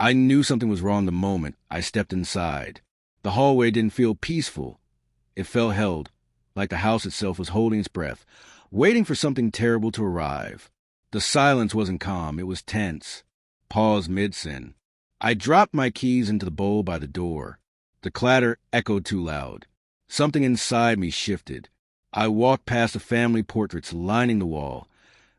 I knew something was wrong the moment I stepped inside. The hallway didn't feel peaceful. It felt held, like the house itself was holding its breath, waiting for something terrible to arrive. The silence wasn't calm, it was tense. Pause mid-sin. I dropped my keys into the bowl by the door. The clatter echoed too loud. Something inside me shifted. I walked past the family portraits lining the wall,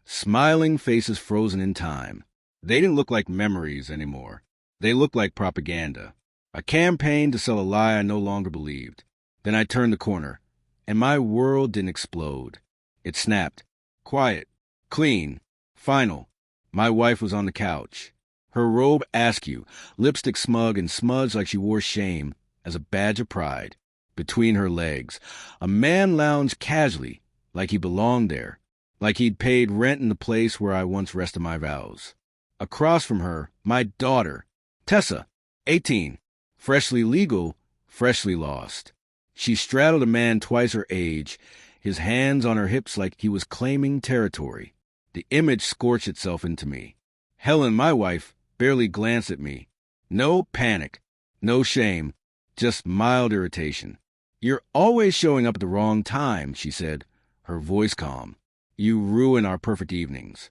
smiling faces frozen in time. They didn't look like memories anymore. They looked like propaganda. A campaign to sell a lie I no longer believed. Then I turned the corner, and my world didn't explode. It snapped. Quiet. Clean. Final. My wife was on the couch. Her robe askew, lipstick smug and smudged like she wore shame as a badge of pride. Between her legs, a man lounged casually, like he belonged there, like he'd paid rent in the place where I once rested my vows. Across from her, my daughter, Tessa, 18, freshly legal, freshly lost. She straddled a man twice her age, his hands on her hips like he was claiming territory. The image scorched itself into me. Helen, my wife, barely glanced at me. No panic, no shame, just mild irritation. "You're always showing up at the wrong time," she said, her voice calm. "You ruin our perfect evenings."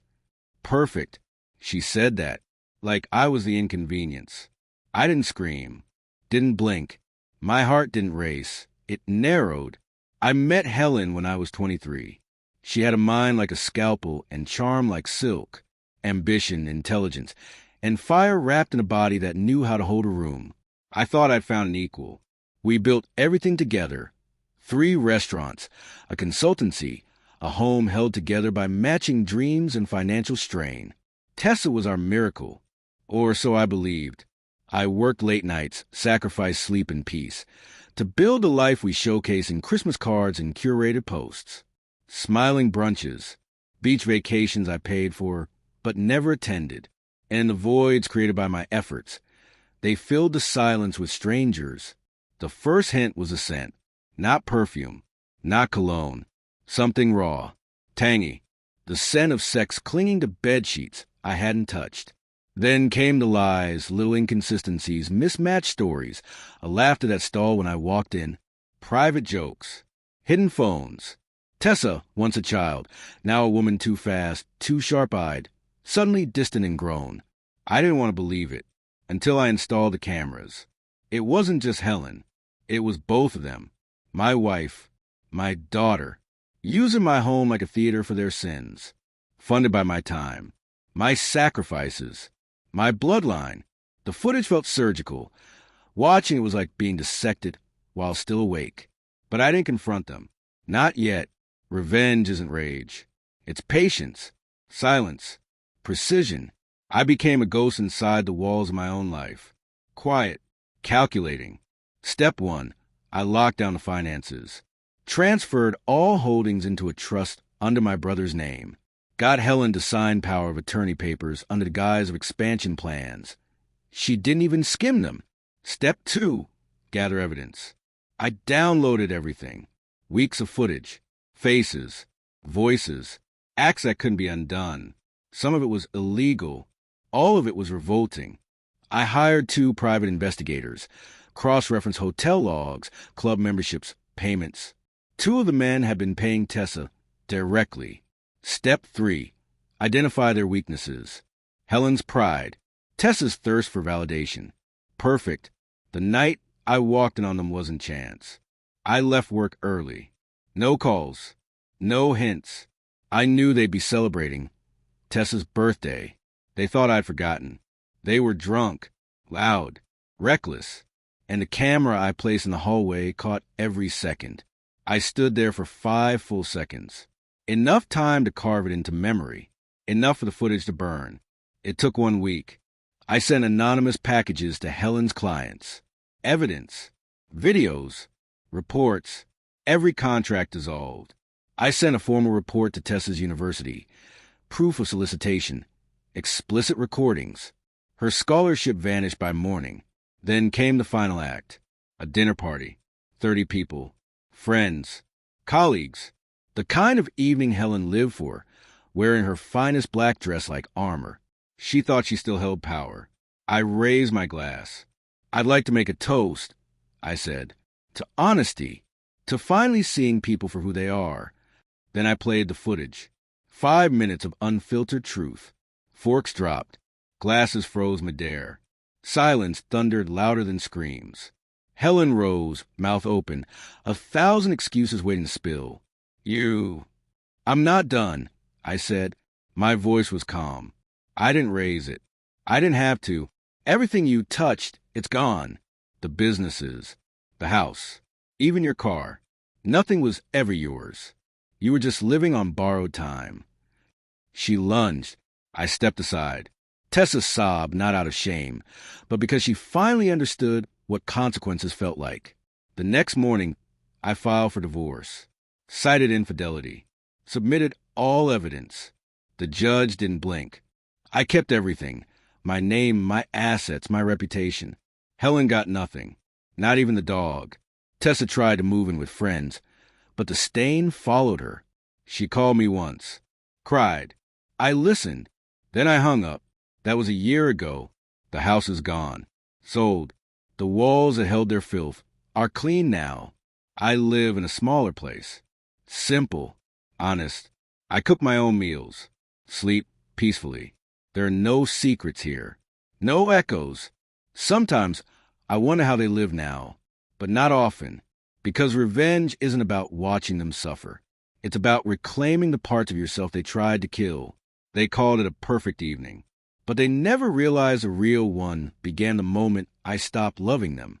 Perfect. She said that, like I was the inconvenience. I didn't scream, didn't blink. My heart didn't race. It narrowed. I met Helen when I was 23. She had a mind like a scalpel and charm like silk, ambition, intelligence, and fire wrapped in a body that knew how to hold a room. I thought I'd found an equal. We built everything together. 3 restaurants, a consultancy, a home held together by matching dreams and financial strain. Tessa was our miracle, or so I believed. I worked late nights, sacrificed sleep and peace, to build a life we showcase in Christmas cards and curated posts. Smiling brunches, beach vacations I paid for, but never attended, and the voids created by my efforts. They filled the silence with strangers. The first hint was a scent, not perfume, not cologne, something raw, tangy, the scent of sex clinging to bed sheets I hadn't touched. Then came the lies, little inconsistencies, mismatched stories, a laughter that stalled when I walked in, private jokes, hidden phones. Tessa, once a child, now a woman too fast, too sharp-eyed, suddenly distant and grown. I didn't want to believe it, until I installed the cameras. It wasn't just Helen. It was both of them. My wife, my daughter, using my home like a theater for their sins. Funded by my time, my sacrifices, my bloodline. The footage felt surgical. Watching it was like being dissected while still awake. But I didn't confront them. Not yet. Revenge isn't rage. It's patience, silence, precision. I became a ghost inside the walls of my own life. Quiet, calculating. Step 1, I locked down the finances. Transferred all holdings into a trust under my brother's name. Got Helen to sign power of attorney papers under the guise of expansion plans. She didn't even skim them. Step 2, gather evidence. I downloaded everything. Weeks of footage, faces, voices, acts that couldn't be undone. Some of it was illegal. All of it was revolting. I hired 2 private investigators, cross-referenced hotel logs, club memberships, payments. 2 of the men had been paying Tessa directly. Step 3, identify their weaknesses. Helen's pride, Tessa's thirst for validation. Perfect. The night I walked in on them wasn't chance. I left work early. No calls, no hints. I knew they'd be celebrating Tessa's birthday. They thought I'd forgotten. They were drunk, loud, reckless, and the camera I placed in the hallway caught every second. I stood there for 5 full seconds. Enough time to carve it into memory. Enough for the footage to burn. It took 1 week. I sent anonymous packages to Helen's clients. Evidence, videos, reports, every contract dissolved. I sent a formal report to Tessa's university. Proof of solicitation. Explicit recordings. Her scholarship vanished by morning. Then came the final act. A dinner party. 30 people. Friends. Colleagues. The kind of evening Helen lived for, wearing her finest black dress like armor. She thought she still held power. I raised my glass. I'd like to make a toast, I said, to honesty, to finally seeing people for who they are. Then I played the footage. 5 minutes of unfiltered truth. Forks dropped. Glasses froze midair. Silence thundered louder than screams. Helen rose, mouth open, 1,000 excuses waiting to spill. I'm not done, I said. My voice was calm. I didn't raise it. I didn't have to. Everything you touched, it's gone. The businesses, the house, even your car. Nothing was ever yours. You were just living on borrowed time. She lunged. I stepped aside. Tessa sobbed, not out of shame, but because she finally understood what consequences felt like. The next morning, I filed for divorce, cited infidelity, submitted all evidence. The judge didn't blink. I kept everything. My name, my assets, my reputation. Helen got nothing. Not even the dog. Tessa tried to move in with friends, but the stain followed her. She called me once. Cried. I listened. Then I hung up. That was a year ago. The house is gone. Sold. The walls that held their filth are clean now. I live in a smaller place. Simple. Honest. I cook my own meals. Sleep peacefully. There are no secrets here. No echoes. Sometimes I wonder how they live now, but not often, because revenge isn't about watching them suffer. It's about reclaiming the parts of yourself they tried to kill. They called it a perfect evening, but they never realized the real one began the moment I stopped loving them.